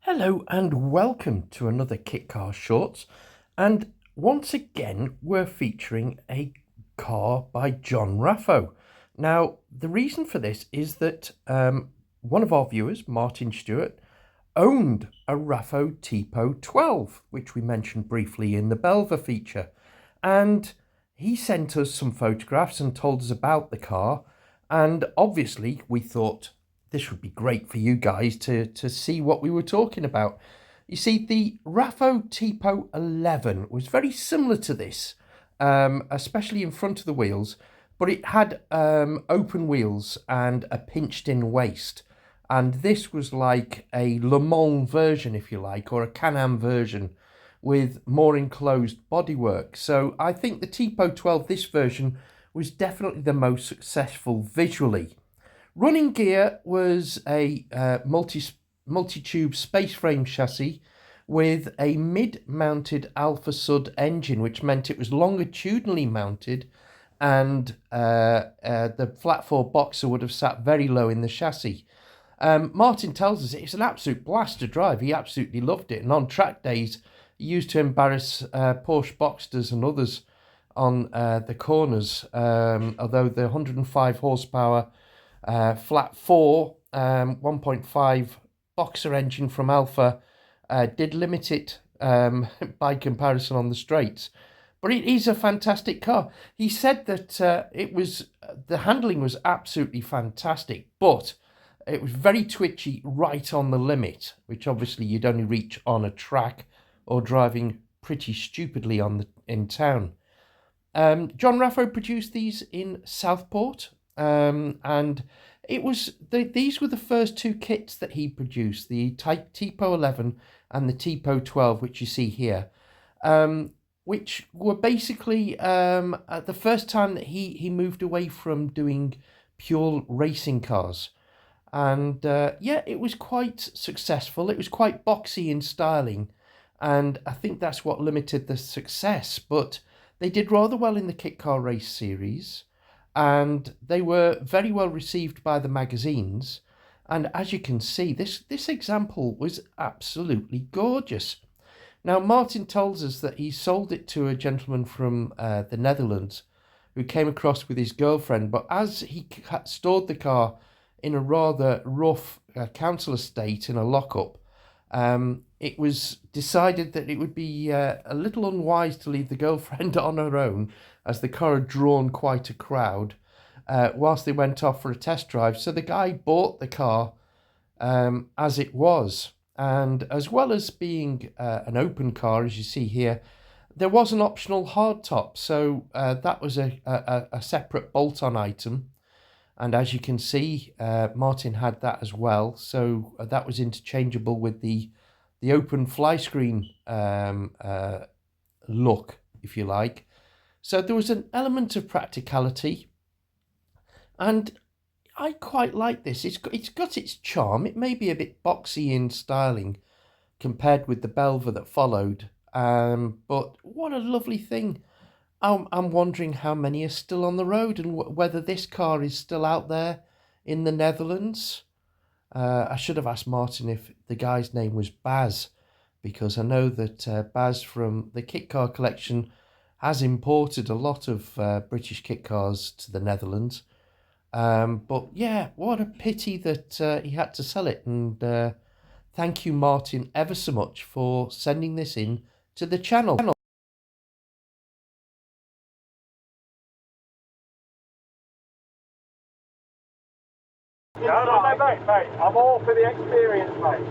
Hello and welcome to another Kitcar Shorts, and once again we're featuring a car by John Raffo. Now the reason for this is that one of our viewers, Martin Stewart, owned a Raffo Tipo 12, which we mentioned briefly in the Belva feature, and he sent us some photographs and told us about the car, and obviously we thought this would be great for you guys to see what we were talking about. You see, the Raffo Tipo 11 was very similar to this, especially in front of the wheels, but it had open wheels and a pinched-in waist. And this was like a Le Mans version, if you like, or a Can-Am version with more enclosed bodywork. So I think the Tipo 12, this version, was definitely the most successful visually. Running gear was a multi-tube space frame chassis with a mid-mounted Alpha Sud engine, which meant it was longitudinally mounted, and the flat four boxer would have sat very low in the chassis. Martin tells us it's an absolute blast to drive. He absolutely loved it, and on track days, he used to embarrass Porsche Boxsters and others on the corners, although the 105 horsepower flat 4 1.5 boxer engine from Alpha did limit it by comparison on the straights, but it is a fantastic car. He said that the handling was absolutely fantastic, but it was very twitchy right on the limit, which obviously you'd only reach on a track or driving pretty stupidly in town. John Raffo produced these in Southport, and these were the first two kits that he produced, the Tipo 11 and the Tipo 12, which you see here, which were basically the first time that he moved away from doing pure racing cars. And yeah, it was quite successful. It was quite boxy in styling, and I think that's what limited the success, but they did rather well in the Kitcar race series, and they were very well received by the magazines. And as you can see, this example was absolutely gorgeous. Now, Martin tells us that he sold it to a gentleman from the Netherlands who came across with his girlfriend, but as he stored the car in a rather rough council estate in a lockup, it was decided that it would be a little unwise to leave the girlfriend on her own, as the car had drawn quite a crowd whilst they went off for a test drive. So the guy bought the car as it was. And as well as being an open car, as you see here, there was an optional hardtop. So that was a separate bolt-on item. And as you can see, Martin had that as well. So that was interchangeable with the open fly screen look, if you like. So there was an element of practicality, and I quite like this. It's got its charm. It may be a bit boxy in styling compared with the Belva that followed, but what a lovely thing. I'm wondering how many are still on the road, and whether this car is still out there in the Netherlands. I should have asked Martin if the guy's name was Baz, because I know that Baz from the Kitcar collection has imported a lot of British kit cars to the Netherlands. But yeah, what a pity that he had to sell it. And thank you, Martin, ever so much for sending this in to the channel. No, mate. I'm all for the experience, mate.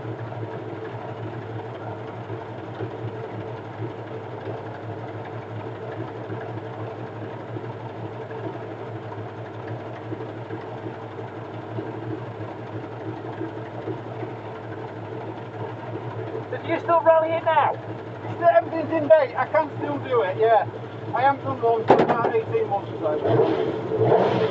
So do you still rally it now? Still, everything's in date. I can still do it, yeah. I haven't done one for about 18 months or so.